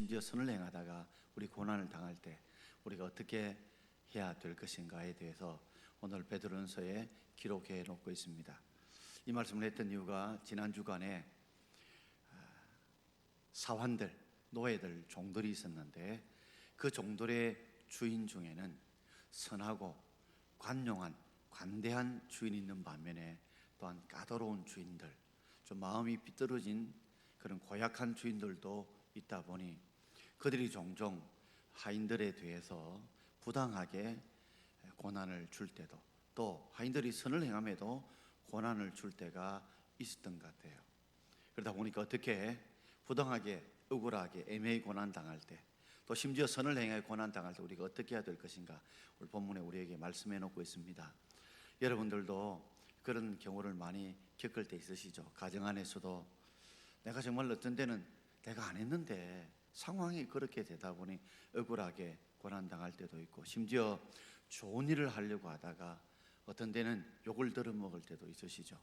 심지어 선을 행하다가 우리 고난을 당할 때 우리가 어떻게 해야 될 것인가에 대해서 오늘 베드로전서에 기록해 놓고 있습니다. 이 말씀을 했던 이유가 지난 주간에 사환들, 노예들, 종들이 있었는데 그 종들의 주인 중에는 선하고 관용한, 관대한 주인이 있는 반면에 또한 까다로운 주인들, 좀 마음이 삐뚤어진 그런 고약한 주인들도 있다 보니 그들이 종종 하인들에 대해서 부당하게 고난을 줄 때도, 또 하인들이 선을 행함에도 고난을 줄 때가 있었던 것 같아요. 그러다 보니까 어떻게 부당하게, 억울하게, 애매히 고난 당할 때, 또 심지어 선을 행해 고난 당할 때 우리가 어떻게 해야 될 것인가, 오늘 본문에 우리에게 말씀해 놓고 있습니다. 여러분들도 그런 경우를 많이 겪을 때 있으시죠? 가정 안에서도 내가 정말 어떤 때는 내가 안 했는데 상황이 그렇게 되다 보니 억울하게 고난 당할 때도 있고, 심지어 좋은 일을 하려고 하다가 어떤 때는 욕을 들어먹을 때도 있으시죠?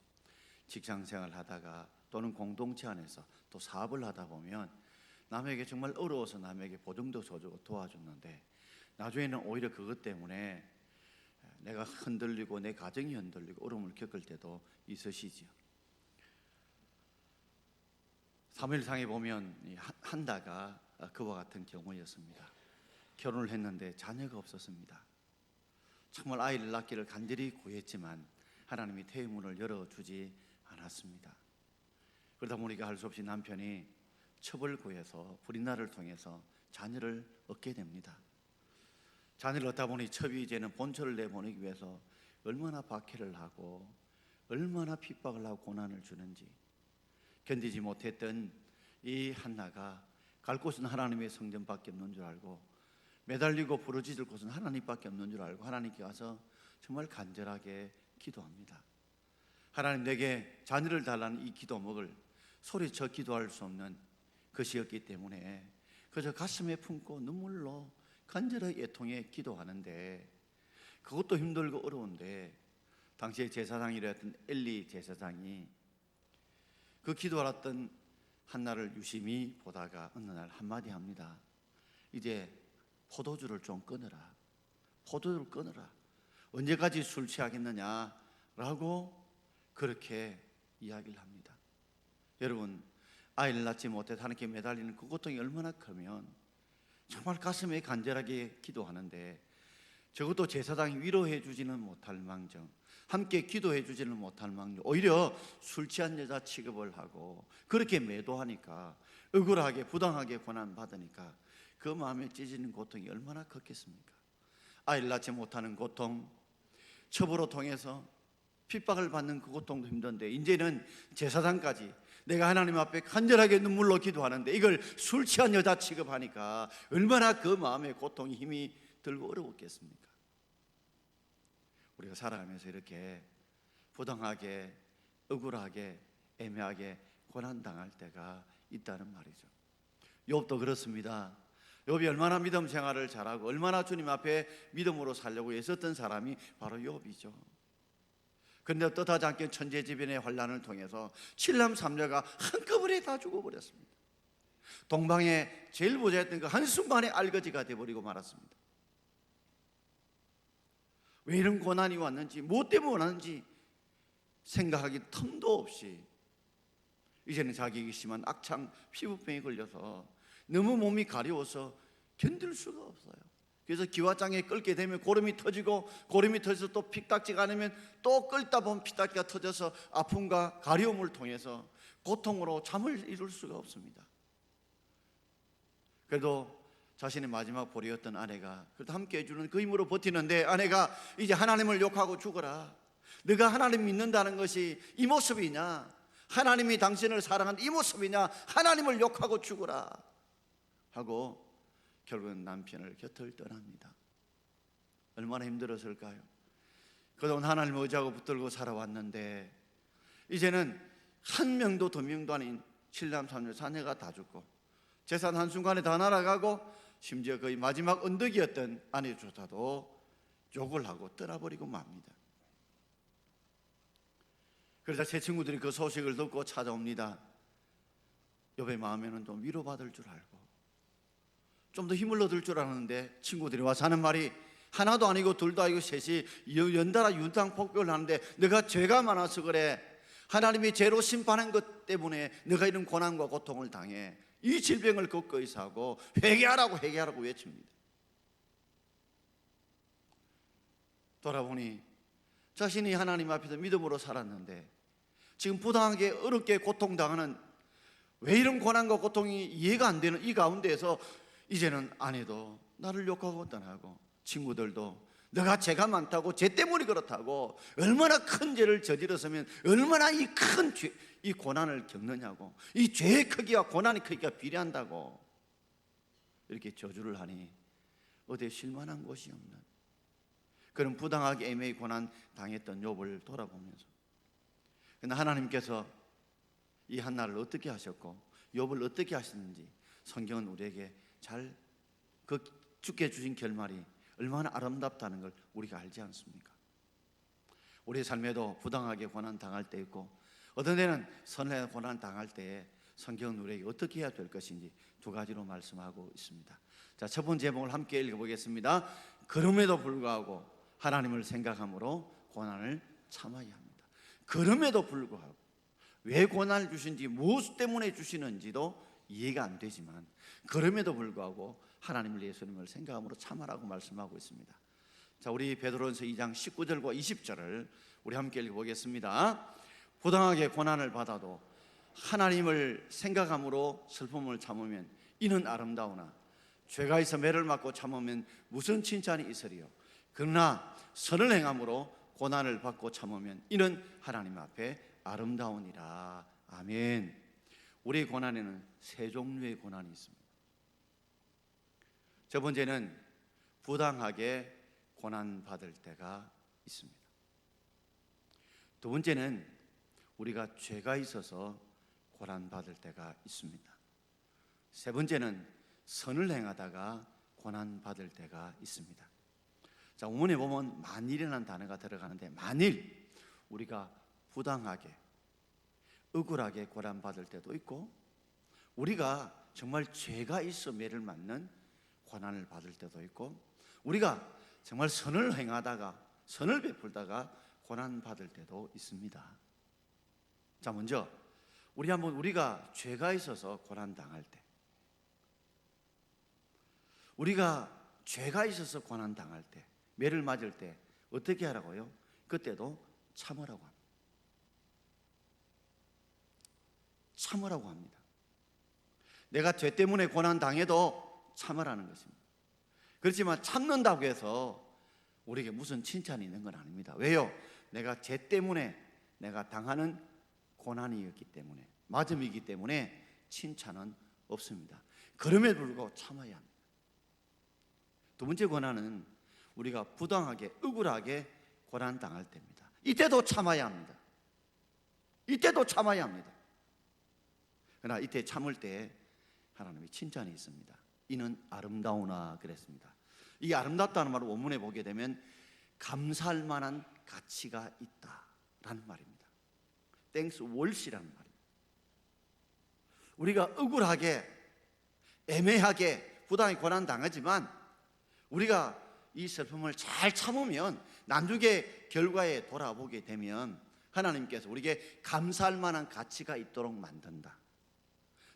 직장 생활을 하다가 또는 공동체 안에서 또 사업을 하다 보면 남에게 정말 어려워서 남에게 보증도 줘주고 도와줬는데 나중에는 오히려 그것 때문에 내가 흔들리고 내 가정이 흔들리고 어려움을 겪을 때도 있으시죠. 사무엘상에 보면 한나가 그와 같은 경우였습니다. 결혼을 했는데 자녀가 없었습니다. 정말 아이를 낳기를 간절히 구했지만 하나님이 태의문을 열어주지 않았습니다. 그러다 보니까 할 수 없이 남편이 첩을 구해서 불인나를 통해서 자녀를 얻게 됩니다. 자녀를 얻다 보니 첩이 이제는 본처를 내보내기 위해서 얼마나 박해를 하고 얼마나 핍박을 하고 고난을 주는지 견디지 못했던 이 한나가 갈 곳은 하나님의 성전밖에 없는 줄 알고 매달리고 부르짖을 곳은 하나님밖에 없는 줄 알고 하나님께 가서 정말 간절하게 기도합니다. 하나님, 내게 자녀를 달라는 이 기도목을 소리쳐 기도할 수 없는 것이었기 때문에 그저 가슴에 품고 눈물로 간절하게 애통해 기도하는데, 그것도 힘들고 어려운데 당시에 제사장이랬던 엘리 제사장이 그 기도하던 한나를 유심히 보다가 어느 날 한마디 합니다. 이제 포도주를 좀 끊어라. 포도주를 끊어라. 언제까지 술 취하겠느냐라고 그렇게 이야기를 합니다. 여러분, 아이를 낳지 못해 하나님께 매달리는 그 고통이 얼마나 크면 정말 가슴에 간절하게 기도하는데 적어도 제사장이 위로해 주지는 못할 망정, 함께 기도해 주지는 못할 망정, 오히려 술 취한 여자 취급을 하고 그렇게 매도하니까, 억울하게 부당하게 고난받으니까 그 마음에 찢어지는 고통이 얼마나 컸겠습니까? 아이를 낳지 못하는 고통, 첩으로 통해서 핍박을 받는 그 고통도 힘든데 이제는 제사장까지 내가 하나님 앞에 간절하게 눈물로 기도하는데 이걸 술 취한 여자 취급하니까 얼마나 그 마음에 고통이 힘이 들고 어려웠겠습니까? 우리가 살아가면서 이렇게 부당하게, 억울하게, 애매하게 고난당할 때가 있다는 말이죠. 욥도 그렇습니다. 욥이 얼마나 믿음 생활을 잘하고 얼마나 주님 앞에 믿음으로 살려고 애썼던 사람이 바로 욥이죠. 그런데 뜻하지 않게 천재지변의 환난을 통해서 7남 3녀가 한꺼번에 다 죽어버렸습니다. 동방에 제일 부자였던 그 한순간에 알거지가 되어버리고 말았습니다. 왜 이런 고난이 왔는지, 무엇 때문에 왔는지 생각하기 틈도 없이 이제는 자기에게 심한 악창 피부병에 걸려서 너무 몸이 가려워서 견딜 수가 없어요. 그래서 기와장에 끓게 되면 고름이 터지고, 고름이 터져서 또 피딱지가 않으면 또 끓다 보면 피딱지가 터져서 아픔과 가려움을 통해서 고통으로 잠을 이룰 수가 없습니다. 그래도 자신의 마지막 보리였던 아내가 그래도 함께 해주는 그 힘으로 버티는데, 아내가 이제 하나님을 욕하고 죽어라, 네가 하나님 믿는다는 것이 이 모습이냐, 하나님이 당신을 사랑하는 이 모습이냐, 하나님을 욕하고 죽어라 하고 결국은 남편을 곁을 떠납니다. 얼마나 힘들었을까요? 그동안 하나님을 의지하고 붙들고 살아왔는데 이제는 한 명도 두 명도 아닌 7남 3녀 자녀가 다 죽고 재산 한순간에 다 날아가고 심지어 거의 마지막 언덕이었던 아내조차도 욕을 하고 떠나버리고 맙니다. 그러자 제 친구들이 그 소식을 듣고 찾아옵니다. 욥의 마음에는 좀 위로받을 줄 알고 좀 더 힘을 얻을 줄 알았는데 친구들이 와서 하는 말이 하나도 아니고 둘도 아니고 셋이 연달아 유당 폭격을 하는데 너가 죄가 많아서 그래. 하나님이 죄로 심판한 것 때문에 너가 이런 고난과 고통을 당해. 이 질병을 극거히 사고 회개하라고 외칩니다. 돌아보니 자신이 하나님 앞에서 믿음으로 살았는데 지금 부당하게 어렵게 고통당하는, 왜 이런 고난과 고통이 이해가 안 되는 이 가운데에서 이제는 아내도 나를 욕하고 떠나고 친구들도 너가 죄가 많다고, 죄 때문에 그렇다고, 얼마나 큰 죄를 저질렀으면 얼마나 이 큰 죄, 이 고난을 겪느냐고, 이 죄의 크기와 고난의 크기가 비례한다고 이렇게 저주를 하니 어디에 실만한 곳이 없는 그런 부당하게 애매히 고난 당했던 욥을 돌아보면서, 그러나 하나님께서 이 한나를 어떻게 하셨고 욥을 어떻게 하셨는지 성경은 우리에게 잘 주께 주신 결말이 얼마나 아름답다는 걸 우리가 알지 않습니까? 우리의 삶에도 부당하게 고난 당할 때 있고 어떤 때는 선한 고난 당할 때에 성경은 우리에게 어떻게 해야 될 것인지 두 가지로 말씀하고 있습니다. 자, 첫 번째 제목을 함께 읽어보겠습니다. 그럼에도 불구하고 하나님을 생각함으로 고난을 참아야 합니다. 그럼에도 불구하고 왜 고난을 주신지, 무엇 때문에 주시는지도 이해가 안 되지만 그럼에도 불구하고 하나님을, 예수님을 생각함으로 참아라고 말씀하고 있습니다. 자, 우리 베드로전서 2장 19절과 20절을 우리 함께 읽어보겠습니다. 부당하게 고난을 받아도 하나님을 생각함으로 슬픔을 참으면 이는 아름다우나 죄가 있어 매를 맞고 참으면 무슨 칭찬이 있으리요. 그러나 선을 행함으로 고난을 받고 참으면 이는 하나님 앞에 아름다우니라. 아멘. 우리 고난에는 세 종류의 고난이 있습니다. 첫 번째는 부당하게 고난받을 때가 있습니다. 두 번째는 우리가 죄가 있어서 고난받을 때가 있습니다. 세 번째는 선을 행하다가 고난받을 때가 있습니다. 자, 원문에 보면 만일이라는 단어가 들어가는데, 만일 우리가 부당하게 억울하게 고난받을 때도 있고 우리가 정말 죄가 있어 매를 맞는 고난을 받을 때도 있고 우리가 정말 선을 행하다가 선을 베풀다가 고난받을 때도 있습니다. 자, 먼저 우리가 죄가 있어서 고난당할 때, 우리가 죄가 있어서 고난당할 때, 매를 맞을 때 어떻게 하라고요? 그때도 참으라고 합니다. 참으라고 합니다. 내가 죄 때문에 고난당해도 참으라는 것입니다. 그렇지만 참는다고 해서 우리에게 무슨 칭찬이 있는 건 아닙니다. 왜요? 내가 죄 때문에 내가 당하는 고난이었기 때문에, 맞음이기 때문에 칭찬은 없습니다. 그럼에도 불구하고 참아야 합니다. 두 번째 고난은 우리가 부당하게 억울하게 고난당할 때입니다. 이때도 참아야 합니다. 이때도 참아야 합니다. 그러나 이때 참을 때 하나님의 칭찬이 있습니다. 이는 아름다우나 그랬습니다. 이 아름답다는 말을 원문에 보게 되면 감사할 만한 가치가 있다라는 말입니다. Thanks worth이라는 말입니다. 우리가 억울하게 애매하게 부당하게 고난당하지만 우리가 이 슬픔을 잘 참으면 나중에 결과에 돌아보게 되면 하나님께서 우리에게 감사할 만한 가치가 있도록 만든다.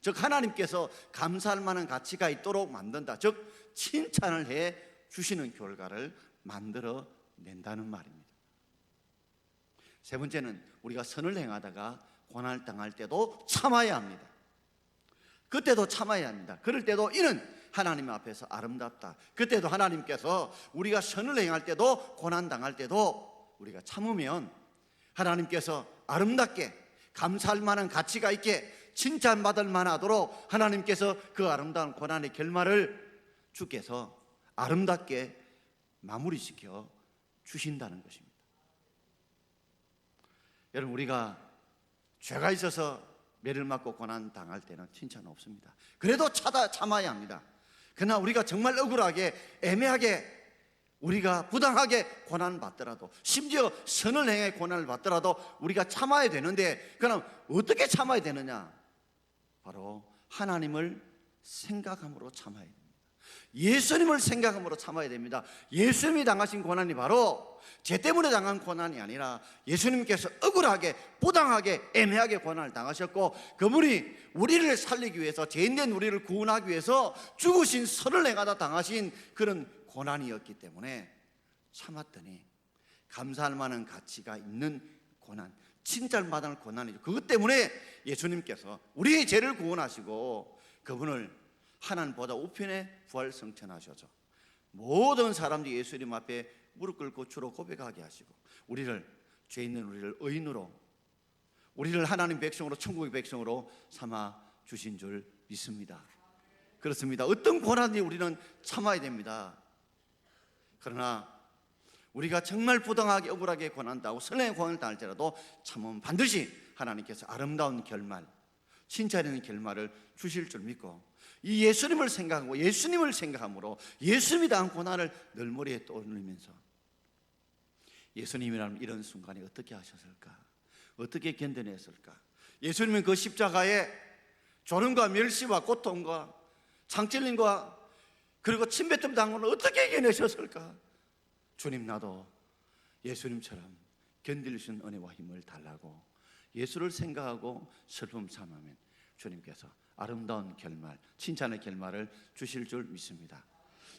즉 하나님께서 감사할 만한 가치가 있도록 만든다. 즉 칭찬을 해 주시는 결과를 만들어 낸다는 말입니다. 세 번째는 우리가 선을 행하다가 고난을 당할 때도 참아야 합니다. 그때도 참아야 합니다. 그럴 때도 이는 하나님 앞에서 아름답다. 그때도 하나님께서 우리가 선을 행할 때도 고난당할 때도 우리가 참으면 하나님께서 아름답게 감사할 만한 가치가 있게 칭찬받을 만하도록 하나님께서 그 아름다운 고난의 결말을 주께서 아름답게 마무리시켜 주신다는 것입니다. 여러분, 우리가 죄가 있어서 매를 맞고 고난 당할 때는 칭찬 없습니다. 그래도 참아야 합니다. 그러나 우리가 정말 억울하게 애매하게 우리가 부당하게 고난을 받더라도, 심지어 선을 행해 고난을 받더라도 우리가 참아야 되는데, 그럼 어떻게 참아야 되느냐? 바로 하나님을 생각함으로 참아야 됩니다. 예수님을 생각함으로 참아야 됩니다. 예수님이 당하신 고난이 바로 죄 때문에 당한 고난이 아니라 예수님께서 억울하게, 부당하게, 애매하게 고난을 당하셨고, 그분이 우리를 살리기 위해서, 죄인된 우리를 구원하기 위해서 죽으신 선을 행하다 당하신 그런 고난이었기 때문에 참았더니 감사할 만한 가치가 있는 고난, 칭찬받을 고난이죠. 그것 때문에 예수님께서 우리의 죄를 구원하시고 그분을 하나님보다 우편에 부활승천하셔서 모든 사람들이 예수님 앞에 무릎 꿇고 주로 고백하게 하시고, 우리를, 죄 있는 우리를 의인으로, 우리를 하나님 백성으로, 천국의 백성으로 삼아 주신 줄 믿습니다. 그렇습니다. 어떤 고난이 우리는 참아야 됩니다. 그러나 우리가 정말 부당하게, 억울하게 고난당하고 선량의 고난을 당할지라도 참으면 반드시 하나님께서 아름다운 결말, 칭찬하는 결말을 주실 줄 믿고, 이 예수님을 생각하고 예수님을 생각함으로 예수님이 당한 고난을 늘 머리에 떠올리면서, 예수님이라면 이런 순간에 어떻게 하셨을까? 어떻게 견뎌냈을까? 예수님은 그 십자가에 조롱과 멸시와 고통과 창찔림과 그리고 침뱉음 당한 걸 어떻게 이겨내셨을까? 주님, 나도 예수님처럼 견딜 수 있는 은혜와 힘을 달라고 예수를 생각하고 슬픔 삼으면 주님께서 아름다운 결말, 칭찬의 결말을 주실 줄 믿습니다.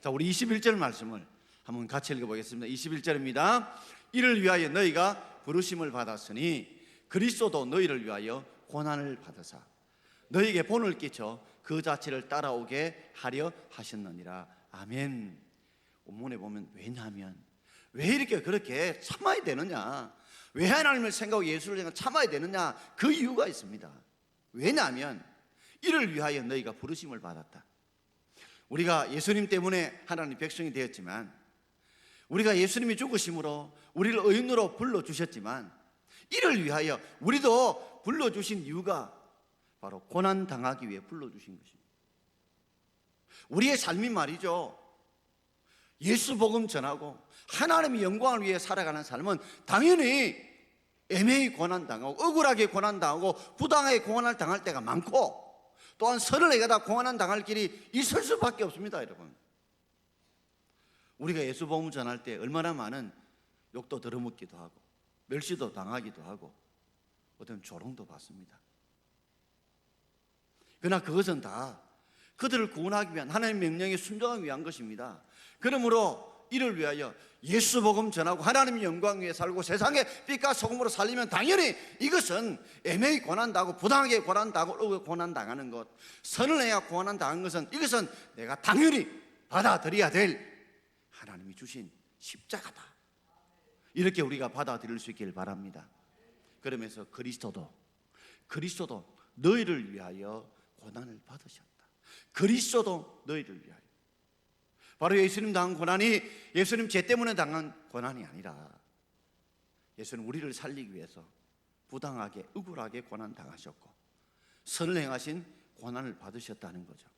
자, 우리 21절 말씀을 한번 같이 읽어보겠습니다. 21절입니다. 이를 위하여 너희가 부르심을 받았으니 그리스도도 너희를 위하여 고난을 받으사 너희에게 본을 끼쳐 그 자체를 따라오게 하려 하셨느니라. 아멘. 본문에 보면 왜냐하면, 왜 이렇게 그렇게 참아야 되느냐, 왜 하나님을 생각하고 예수를 생각하고 참아야 되느냐, 그 이유가 있습니다. 왜냐하면 이를 위하여 너희가 부르심을 받았다. 우리가 예수님 때문에 하나님 백성이 되었지만, 우리가 예수님이 죽으심으로 우리를 의인으로 불러주셨지만, 이를 위하여 우리도 불러주신 이유가 바로 고난 당하기 위해 불러주신 것입니다. 우리의 삶이 말이죠, 예수 복음 전하고 하나님의 영광을 위해 살아가는 삶은 당연히 애매히 고난당하고 억울하게 고난당하고 부당하게 고난을 당할 때가 많고, 또한 선을 행하다 고난당할 길이 있을 수밖에 없습니다. 여러분, 우리가 예수 복음 전할 때 얼마나 많은 욕도 들어먹기도 하고 멸시도 당하기도 하고 어떤 조롱도 받습니다. 그러나 그것은 다 그들을 구원하기 위한 하나님의 명령에 순종하기 위한 것입니다. 그러므로 이를 위하여 예수 복음 전하고 하나님의 영광 위에 살고 세상의 빛과 소금으로 살리면 당연히 이것은 애매히 고난당하고 부당하게 고난당하고 고난당하는 것, 선을 해야 고난당한 것은, 이것은 내가 당연히 받아들여야 될 하나님이 주신 십자가다, 이렇게 우리가 받아들일 수 있기를 바랍니다. 그러면서 그리스도도 너희를 위하여 고난을 받으셨다. 그리스도도 너희를 위하여. 바로 예수님 당한 고난이 예수님 죄 때문에 당한 고난이 아니라 예수는 우리를 살리기 위해서 부당하게 억울하게 고난 당하셨고 선을 행하신 고난을 받으셨다는 거죠.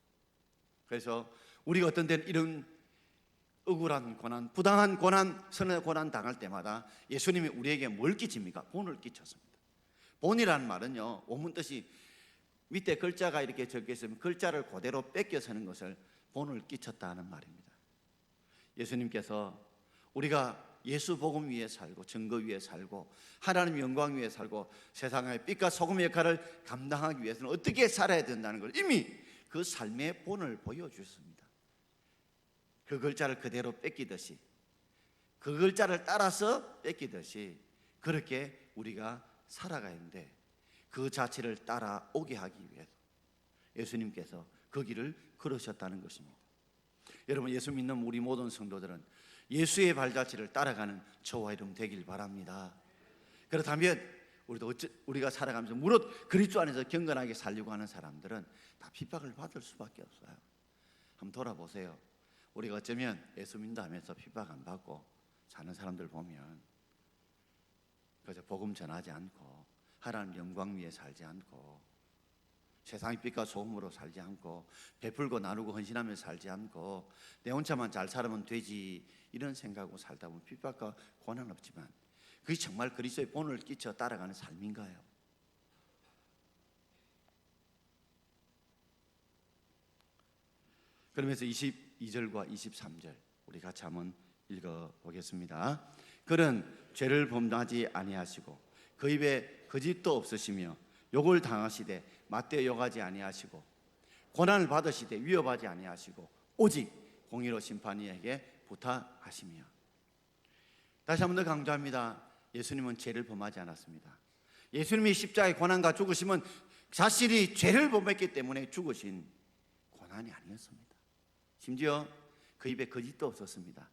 그래서 우리가 어떤 때는 이런 억울한 고난, 부당한 고난, 선의 고난 당할 때마다 예수님이 우리에게 뭘 끼칩니까? 본을 끼쳤습니다. 본이라는 말은요, 원문 뜻이 밑에 글자가 이렇게 적혀 있으면 글자를 그대로 뺏겨 쓰는 것을 본을 끼쳤다는 말입니다. 예수님께서 우리가 예수 복음 위에 살고 증거 위에 살고 하나님 영광 위에 살고 세상의 빛과 소금의 역할을 감당하기 위해서는 어떻게 살아야 된다는 걸 이미 그 삶의 본을 보여주셨습니다. 그 글자를 그대로 뺏기듯이, 그 글자를 따라서 뺏기듯이 그렇게 우리가 살아가야 하는데, 그 자체를 따라오게 하기 위해서 예수님께서 그 길을 걸으셨다는 것입니다. 여러분, 예수 믿는 우리 모든 성도들은 예수의 발자취를 따라가는 저와 여러분 되길 바랍니다. 그렇다면 우리가 살아가면서 무릇 그리스도 안에서 경건하게 살려고 하는 사람들은 다 핍박을 받을 수밖에 없어요. 한번 돌아보세요. 우리가 어쩌면 예수 믿는다 하면서 핍박 안 받고 사는 사람들 보면 그저 복음 전하지 않고 하나님 영광 위에 살지 않고 세상의 빛과 소금으로 살지 않고 베풀고 나누고 헌신하며 살지 않고 내 혼자만 잘 살면 되지, 이런 생각으로 살다 보면 핍박과 고난 없지만 그게 정말 그리스도의 본을 끼쳐 따라가는 삶인가요? 그러면서 22절과 23절 우리 같이 한번 읽어보겠습니다. 그는 죄를 범하지 아니하시고 그 입에 거짓도 없으시며 욕을 당하시되 맞대어 욕하지 아니하시고 고난을 받으시되 위협하지 아니하시고 오직 공의로 심판이에게 부탁하시며. 다시 한번 더 강조합니다. 예수님은 죄를 범하지 않았습니다. 예수님이 십자가의 고난과 죽으심은 자신이 죄를 범했기 때문에 죽으신 고난이 아니었습니다. 심지어 그 입에 거짓도 없었습니다.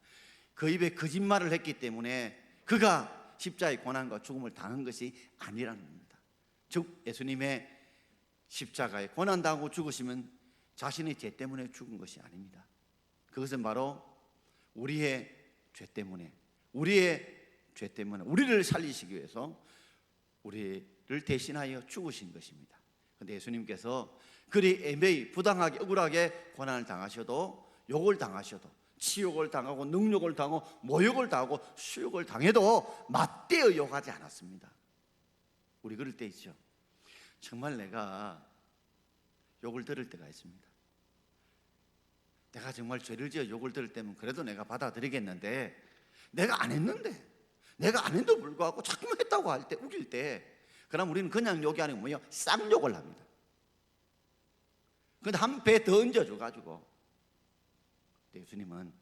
그 입에 거짓말을 했기 때문에 그가 십자가의 고난과 죽음을 당한 것이 아니라는 겁니다. 즉 예수님의 십자가에 고난당하고 죽으시면 자신의 죄 때문에 죽은 것이 아닙니다. 그것은 바로 우리의 죄 때문에 우리를 살리시기 위해서 우리를 대신하여 죽으신 것입니다. 그런데 예수님께서 그리 애매히 부당하게 억울하게 고난을 당하셔도, 욕을 당하셔도, 치욕을 당하고 능욕을 당하고 모욕을 당하고 수욕을 당해도 맞대어 욕하지 않았습니다. 우리 그럴 때 있죠. 정말 내가 욕을 들을 때가 있습니다. 내가 정말 죄를 지어 욕을 들을 때면 그래도 내가 받아들이겠는데, 내가 안 했는데, 내가 안 했는데도 불구하고 자꾸만 했다고 할 때, 우길 때, 그럼 우리는 그냥 욕이 아니고 뭐예요? 쌍욕을 합니다. 근데 한 배 더 얹어줘가지고, 예수님은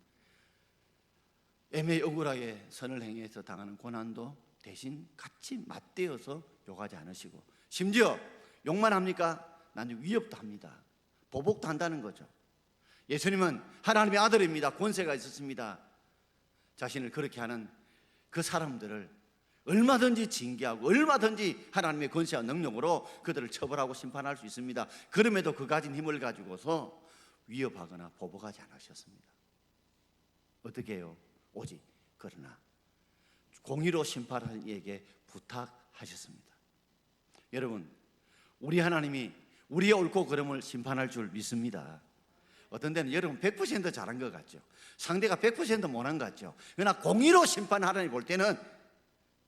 애매히 억울하게 선을 행해서 당하는 고난도 대신 같이 맞대어서 욕하지 않으시고, 심지어 욕만 합니까? 나는 위협도 합니다. 보복도 한다는 거죠. 예수님은 하나님의 아들입니다. 권세가 있었습니다. 자신을 그렇게 하는 그 사람들을 얼마든지 징계하고 얼마든지 하나님의 권세와 능력으로 그들을 처벌하고 심판할 수 있습니다. 그럼에도 그 가진 힘을 가지고서 위협하거나 보복하지 않으셨습니다. 어떻게 해요? 오직 그러나 공의로 심판하는 이에게 부탁하셨습니다. 여러분, 우리 하나님이 우리의 옳고 그름을 심판할 줄 믿습니다. 어떤 데는 여러분 100% 잘한 것 같죠. 상대가 100% 못한 것 같죠. 그러나 공의로 심판하라니 볼 때는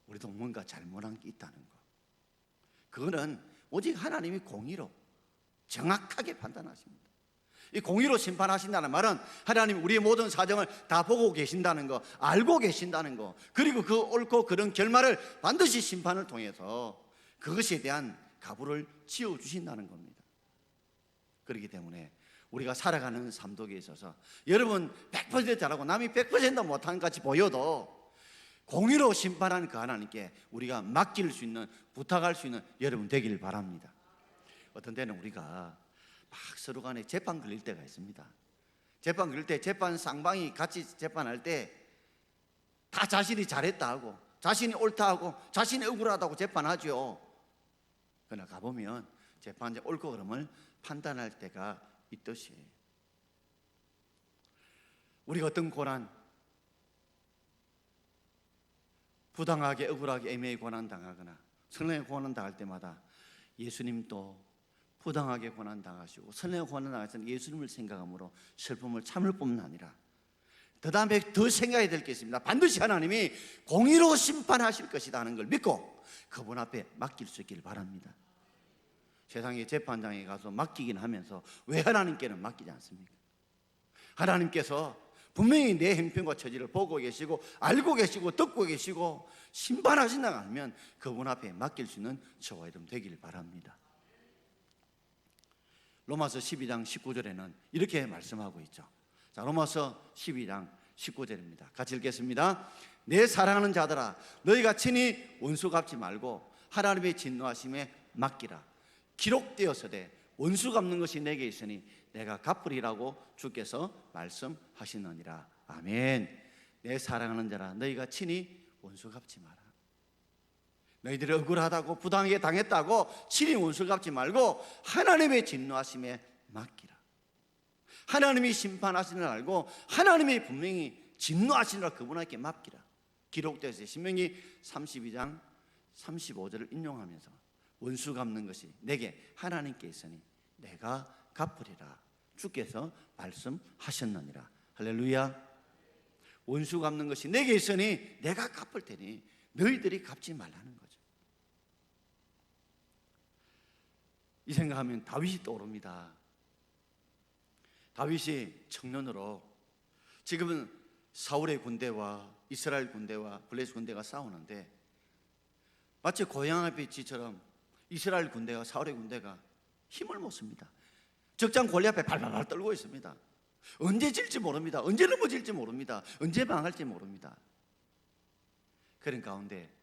우리도 뭔가 잘못한 게 있다는 거. 그거는 오직 하나님이 공의로 정확하게 판단하십니다. 이 공의로 심판하신다는 말은 하나님 우리의 모든 사정을 다 보고 계신다는 거, 알고 계신다는 거, 그리고 그 옳고 그른 결말을 반드시 심판을 통해서 그것에 대한 가부를 지어주신다는 겁니다. 그렇기 때문에 우리가 살아가는 삶 속에 있어서 여러분 100% 잘하고 남이 100% 못한 것 같이 보여도 공의로 심판하는 그 하나님께 우리가 맡길 수 있는, 부탁할 수 있는 여러분 되길 바랍니다. 어떤 때는 우리가 막 서로 간에 재판 걸릴 때가 있습니다. 재판 걸릴 때 재판 쌍방이 같이 재판할 때 다 자신이 잘했다 하고 자신이 옳다 하고 자신이 억울하다고 재판하죠. 그러나 가보면 재판장 옳고 그름을 판단할 때가 있듯이 우리가 어떤 고난, 부당하게 억울하게 애매히 고난 당하거나 선량하게 고난 당할 때마다 예수님도 부당하게 고난 당하시고 선량하게 고난 당하시는 예수님을 생각함으로 슬픔을 참을 뿐만 아니라 그 다음에 더 생각해야 될 게 있습니다. 반드시 하나님이 공의로 심판하실 것이다 하는 걸 믿고 그분 앞에 맡길 수 있기를 바랍니다. 세상의 재판장에 가서 맡기긴 하면서 왜 하나님께는 맡기지 않습니까? 하나님께서 분명히 내 행편과 처지를 보고 계시고 알고 계시고 듣고 계시고 심판하신다고 하면 그분 앞에 맡길 수 있는 저와 여러분 되길 바랍니다. 로마서 12장 19절에는 이렇게 말씀하고 있죠. 자, 로마서 12장 19절입니다. 같이 읽겠습니다. 내 사랑하는 자들아, 너희가 친히 원수 갚지 말고 하나님의 진노하심에 맡기라. 기록되었으되 원수 갚는 것이 내게 있으니 내가 갚으리라고 주께서 말씀하시느니라. 아멘. 내 사랑하는 자라, 너희가 친히 원수 갚지 마라. 너희들이 억울하다고 부당하게 당했다고 친히 원수 갚지 말고 하나님의 진노하심에 맡기라. 하나님이 심판하시는 걸 알고 하나님이 분명히 진노하시느라 그분에게 맡기라. 기록되어서 신명기 32장 35절을 인용하면서 원수 갚는 것이 내게 하나님께 있으니 내가 갚으리라 주께서 말씀하셨느니라. 할렐루야. 원수 갚는 것이 내게 있으니 내가 갚을 테니 너희들이 갚지 말라는 거죠. 이 생각하면 다윗이 떠오릅니다. 다윗이 청년으로 지금은 사울의 군대와 이스라엘 군대와 블레셋 군대가 싸우는데 마치 고양이 삐치처럼 이스라엘 군대와 사울의 군대가 힘을 못 씁니다. 적장 골리앗 앞에 발발발 떨고 있습니다. 언제 질지 모릅니다. 언제 넘어질지 모릅니다. 언제 망할지 모릅니다. 그런 가운데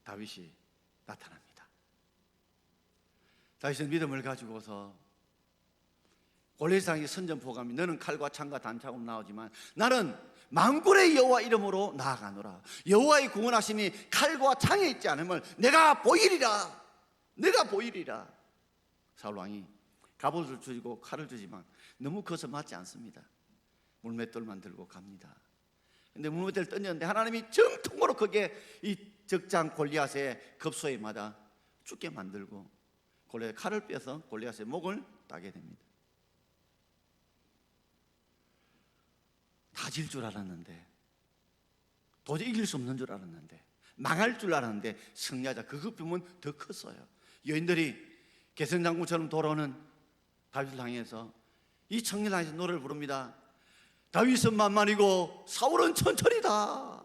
다윗이 나타납니다. 다윗은 믿음을 가지고서 골리앗에게 선전포감이 너는 칼과 창과 단창으로 나오지만 나는 만군의 여호와 이름으로 나아가노라. 여호와의 구원하심이 칼과 창에 있지 않으면 내가 보이리라. 내가 보이리라. 사울 왕이 갑옷을 주고 칼을 주지만 너무 커서 맞지 않습니다. 물맷돌만 들고 갑니다. 근데 물맷돌을 던졌는데 하나님이 정통으로 그게 이 적장 골리앗의 급소에 맞아 죽게 만들고 골리앗 칼을 빼서 골리앗의 목을 따게 됩니다. 다질 줄 알았는데, 도저히 이길 수 없는 줄 알았는데, 망할 줄 알았는데 승리하자. 그 급품은 더 컸어요. 여인들이 개성장군처럼 돌아오는 다윗을 향해서 이 청년을 향해서 노래를 부릅니다. 다윗은 만만이고 사울은 천천히다.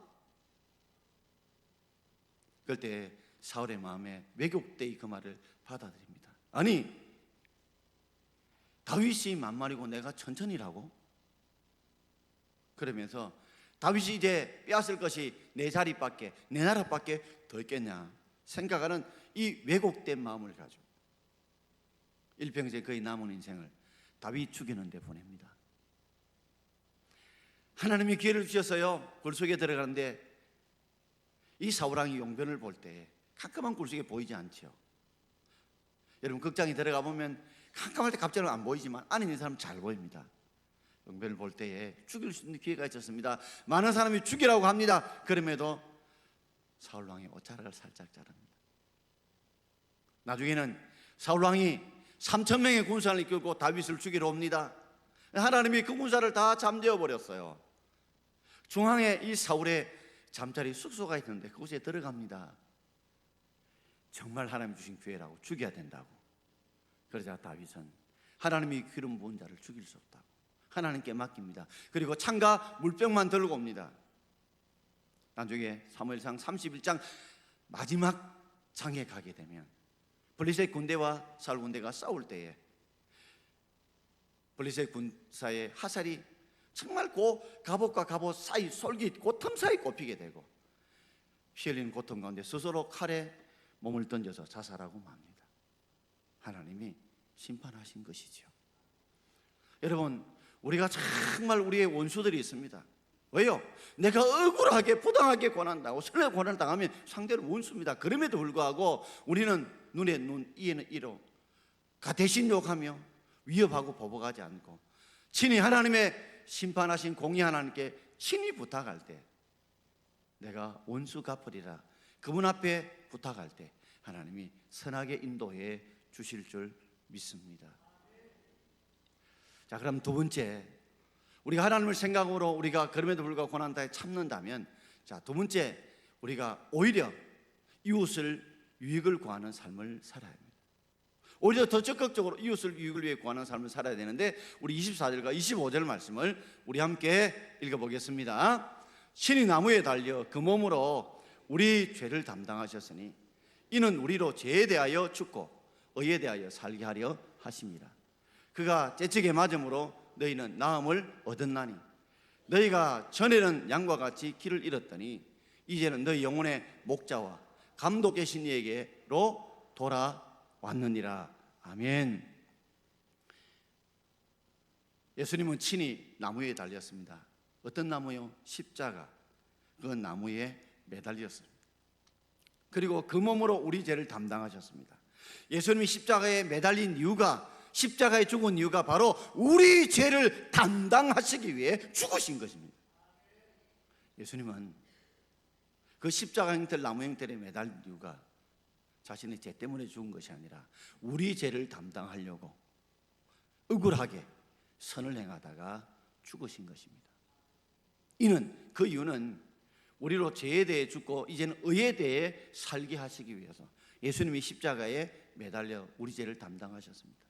그럴 때 사울의 마음에 왜곡되이 그 말을 받아들입니다. 아니, 다윗이 만만이고 내가 천천히라고? 그러면서 다윗이 이제 빼앗을 것이 내 자리밖에, 내 나라밖에 더 있겠냐 생각하는 이 왜곡된 마음을 가지고 일평생 거의 남은 인생을 다윗 죽이는 데 보냅니다. 하나님이 기회를 주셔서요 굴속에 들어가는데 이 사울왕이 용변을 볼 때 캄캄한 굴속에 보이지 않죠. 여러분 극장에 들어가 보면 캄캄할 때 갑자기 안 보이지만 안에 있는 사람은 잘 보입니다. 용변을 볼 때에 죽일 수 있는 기회가 있었습니다. 많은 사람이 죽이라고 합니다. 그럼에도 사울왕이 옷자락을 살짝 자릅니다. 나중에는 사울왕이 3,000명의 군사를 이끌고 다윗을 죽이러 옵니다. 하나님이 그 군사를 다 잠재워 버렸어요. 중앙에 이 사울의 잠자리 숙소가 있는데 그곳에 들어갑니다. 정말 하나님 주신 기회라고 죽여야 된다고. 그러자 다윗은 하나님이 기름 부은 자를 죽일 수 없다고 하나님께 맡깁니다. 그리고 창과 물병만 들고 옵니다. 나중에 사무엘상 31장 마지막 장에 가게 되면 블레셋 군대와 사울 군대가 싸울 때에 블레셋 군사의 화살이 정말 갑옷과 갑옷 사이 솔깃 고틈 사이 꼽히게 되고 피 흘리는 고통 가운데 스스로 칼에 몸을 던져서 자살하고 맙니다. 하나님이 심판하신 것이죠. 여러분, 우리가 정말 우리의 원수들이 있습니다. 왜요? 내가 억울하게 부당하게 고난당하고 선에 고난을 당하면 상대는 원수입니다. 그럼에도 불구하고 우리는 눈에 눈, 이에는 이로 대신 욕하며 위협하고 보복하지 않고 친히 하나님의 심판하신 공의 하나님께 친히 부탁할 때 내가 원수 갚으리라 그분 앞에 부탁할 때 하나님이 선하게 인도해 주실 줄 믿습니다. 자, 그럼 두 번째, 우리가 하나님을 생각으로 우리가 그럼에도 불구하고 고난다에 참는다면, 자, 두 번째, 우리가 오히려 이웃을 유익을 구하는 삶을 살아야 합니다. 오히려 더 적극적으로 이웃을 유익을 위해 구하는 삶을 살아야 되는데 우리 24절과 25절 말씀을 우리 함께 읽어보겠습니다. 신이 나무에 달려 그 몸으로 우리 죄를 담당하셨으니 이는 우리로 죄에 대하여 죽고 의에 대하여 살게 하려 하십니다. 그가 째찍에 맞음으로 너희는 나음을 얻었나니 너희가 전에는 양과 같이 길을 잃었더니 이제는 너희 영혼의 목자와 감독계신 이에게로 돌아왔느니라. 아멘. 예수님은 친히 나무에 달렸습니다. 어떤 나무요? 십자가. 그 나무에 매달렸습니다. 그리고 그 몸으로 우리 죄를 담당하셨습니다. 예수님이 십자가에 매달린 이유가, 십자가에 죽은 이유가 바로 우리 죄를 담당하시기 위해 죽으신 것입니다. 예수님은 그 십자가 형태를 나무 형태에 매달린 이유가 자신의 죄 때문에 죽은 것이 아니라 우리 죄를 담당하려고 억울하게 선을 행하다가 죽으신 것입니다. 그 이유는 우리로 죄에 대해 죽고 이제는 의에 대해 살게 하시기 위해서 예수님이 십자가에 매달려 우리 죄를 담당하셨습니다.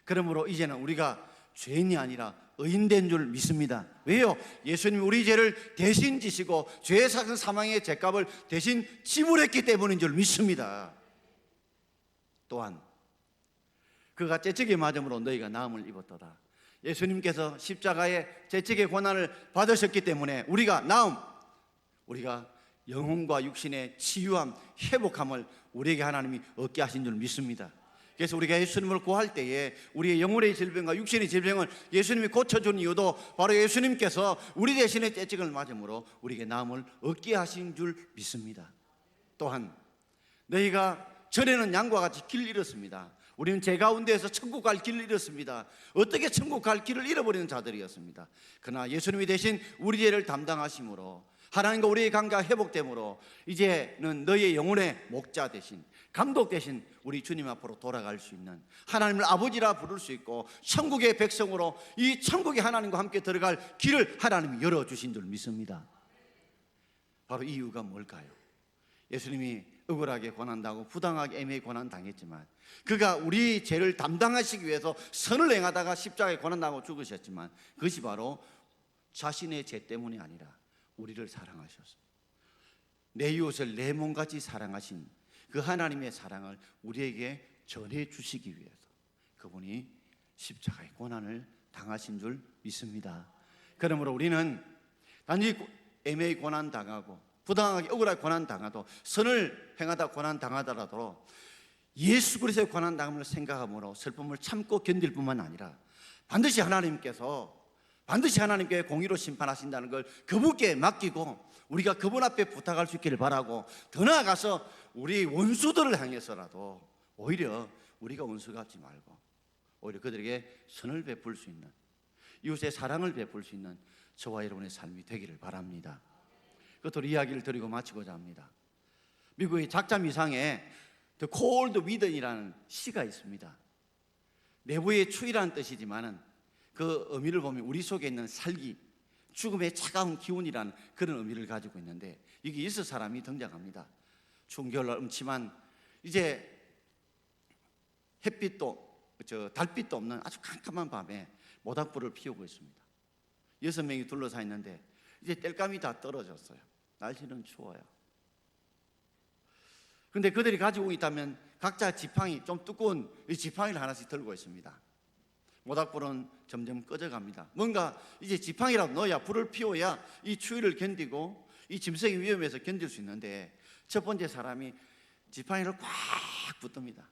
그러므로 이제는 우리가 죄인이 아니라 의인된 줄 믿습니다. 왜요? 예수님이 우리 죄를 대신 지시고 죄의 사망의 죄값을 대신 지불했기 때문인 줄 믿습니다. 또한 그가 째찍이 맞음으로 너희가 나음을 입었도다. 예수님께서 십자가의 째찍의 고난을 받으셨기 때문에 우리가 나음, 우리가 영혼과 육신의 치유함, 회복함을 우리에게 하나님이 얻게 하신 줄 믿습니다. 그래서 우리가 예수님을 구할 때에 우리의 영혼의 질병과 육신의 질병을 예수님이 고쳐준 이유도 바로 예수님께서 우리 대신에 째찍을 맞음으로 우리에게 나음을 얻게 하신 줄 믿습니다. 또한 너희가 전에는 양과 같이 길을 잃었습니다. 우리는 죄 가운데에서 천국 갈 길을 잃었습니다. 어떻게 천국 갈 길을 잃어버리는 자들이었습니다. 그러나 예수님이 대신 우리 죄를 담당하심으로 하나님과 우리의 관계가 회복되므로 이제는 너희의 영혼의 목자 대신, 감독 대신 우리 주님 앞으로 돌아갈 수 있는, 하나님을 아버지라 부를 수 있고 천국의 백성으로 이 천국의 하나님과 함께 들어갈 길을 하나님이 열어주신 줄 믿습니다. 바로 이유가 뭘까요? 예수님이 억울하게 고난당하고 부당하게 애매히 고난당했지만 그가 우리 죄를 담당하시기 위해서 선을 행하다가 십자가에 고난당하고 죽으셨지만 그것이 바로 자신의 죄 때문이 아니라 우리를 사랑하셔서 내 이웃을 내 몸같이 사랑하신 그 하나님의 사랑을 우리에게 전해주시기 위해서 그분이 십자가의 고난을 당하신 줄 믿습니다. 그러므로 우리는 단지 애매히 고난당하고 부당하게 억울하게 고난당하도, 선을 행하다 고난당하더라도 예수 그리스도의 고난당함을 생각함으로 슬픔을 참고 견딜 뿐만 아니라 반드시 하나님께 공의로 심판하신다는 걸 그분께 맡기고 우리가 그분 앞에 부탁할 수 있기를 바라고, 더 나아가서 우리 원수들을 향해서라도 오히려 우리가 원수 같지 말고 오히려 그들에게 선을 베풀 수 있는, 이웃의 사랑을 베풀 수 있는 저와 여러분의 삶이 되기를 바랍니다. 끝으로 이야기를 드리고 마치고자 합니다. 미국의 작자 미상에 The Cold Within이라는 시가 있습니다. 내부의 추위라는 뜻이지만은 그 의미를 보면 우리 속에 있는 살기, 죽음의 차가운 기운이라는 그런 의미를 가지고 있는데, 이게 여섯 사람이 등장합니다. 추운 겨울날 음침한 이제 햇빛도 달빛도 없는 아주 캄캄한 밤에 모닥불을 피우고 있습니다. 6명이 둘러싸 있는데 이제 땔감이 다 떨어졌어요. 날씨는 추워요. 근데 그들이 가지고 있다면 각자 지팡이, 좀 두꺼운 이 지팡이를 하나씩 들고 있습니다. 모닥불은 점점 꺼져갑니다. 뭔가 이제 지팡이라도 넣어야, 불을 피워야 이 추위를 견디고 이 짐승의 위험에서 견딜 수 있는데, 첫 번째 사람이 지팡이를 꽉 붙듭니다.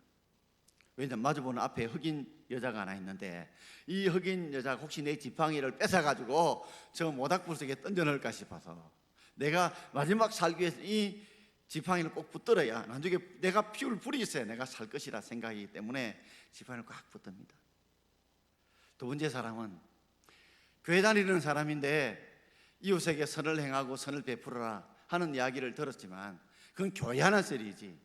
왜냐면 마주보는 앞에 흑인 여자가 하나 있는데 이 흑인 여자가 혹시 내 지팡이를 뺏어가지고 저 모닥불 속에 던져넣을까 싶어서 내가 마지막 살기 위해서 이 지팡이를 꼭 붙들어야 나중에 내가 피울 불이 있어야 내가 살 것이라 생각이기 때문에 지팡이를 꽉 붙듭니다. 두 번째 사람은 교회 다니는 사람인데 이웃에게 선을 행하고 선을 베풀어라 하는 이야기를 들었지만 그건 교회 하는 소리지,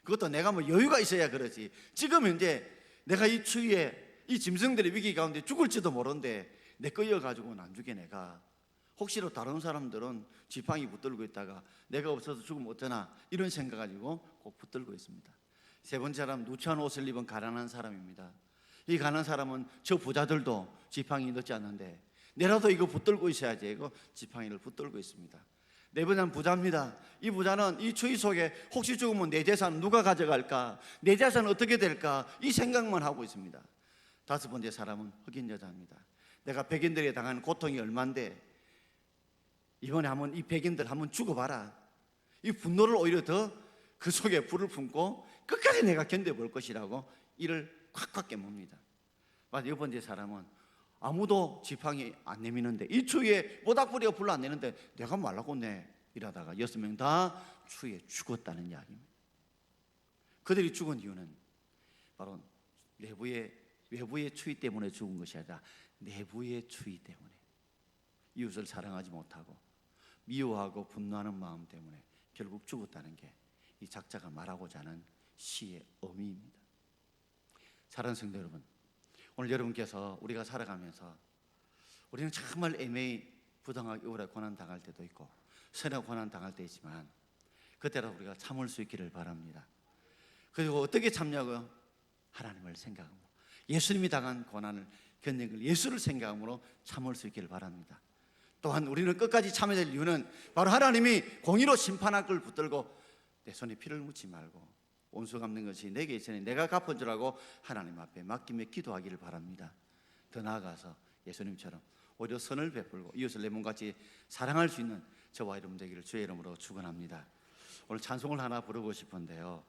그것도 내가 뭐 여유가 있어야 그러지. 지금 현재 내가 이 추위에 이 짐승들의 위기 가운데 죽을지도 모르는데 내 거여가지고는 안 죽게, 내가 혹시라도 다른 사람들은 지팡이 붙들고 있다가 내가 없어서 죽으면 어쩌나 이런 생각 가지고 꼭 붙들고 있습니다. 세 번째 사람, 누추한 옷을 입은 가난한 사람입니다. 이 가난한 사람은 저 부자들도 지팡이 넣지 않는데 내라도 이거 붙들고 있어야지 이거 지팡이를 붙들고 있습니다. 네 번째는 부자입니다. 이 부자는 이 추위 속에 혹시 죽으면 내 재산 누가 가져갈까, 내 재산은 어떻게 될까, 이 생각만 하고 있습니다. 다섯 번째 사람은 흑인 여자입니다. 내가 백인들에 당하는 고통이 얼만데 이번에 한번 이 백인들 한번 죽어봐라, 이 분노를 오히려 더 그 속에 불을 품고 끝까지 내가 견뎌볼 것이라고 이를 콱콱 깨뭅니다. 여섯 번째 사람은 아무도 지팡이 안 내미는데 이 추위에 모닥불이가 불로 안 내는데 내가 말라고 내 이러다가 6명 다 추위에 죽었다는 이야기입니다. 그들이 죽은 이유는 바로 외부의 추위 때문에 죽은 것이 아니라 내부의 추위 때문에, 이웃을 사랑하지 못하고 미워하고 분노하는 마음 때문에 결국 죽었다는 게 이 작자가 말하고자 하는 시의 의미입니다. 사랑하는 성도 여러분, 오늘 여러분께서 우리가 살아가면서 우리는 정말 애매히 부당하게 억울하게 고난당할 때도 있고 선하게 고난당할 때 있지만 그때라도 우리가 참을 수 있기를 바랍니다. 그리고 어떻게 참냐고요? 하나님을 생각하고 예수님이 당한 고난을 견딘 걸 예수를 생각함으로 참을 수 있기를 바랍니다. 또한 우리는 끝까지 참아야 될 이유는 바로 하나님이 공의로 심판할 걸 붙들고 내 손에 피를 묻지 말고 온수 갚는 것이 내게 있으니 내가 갚은 줄 알고 하나님 앞에 맡기며 기도하기를 바랍니다. 더 나아가서 예수님처럼 오히려 선을 베풀고 이웃을 내 몸같이 사랑할 수 있는 저와 여러분 되기를 주의 이름으로 축원합니다. 오늘 찬송을 하나 부르고 싶은데요.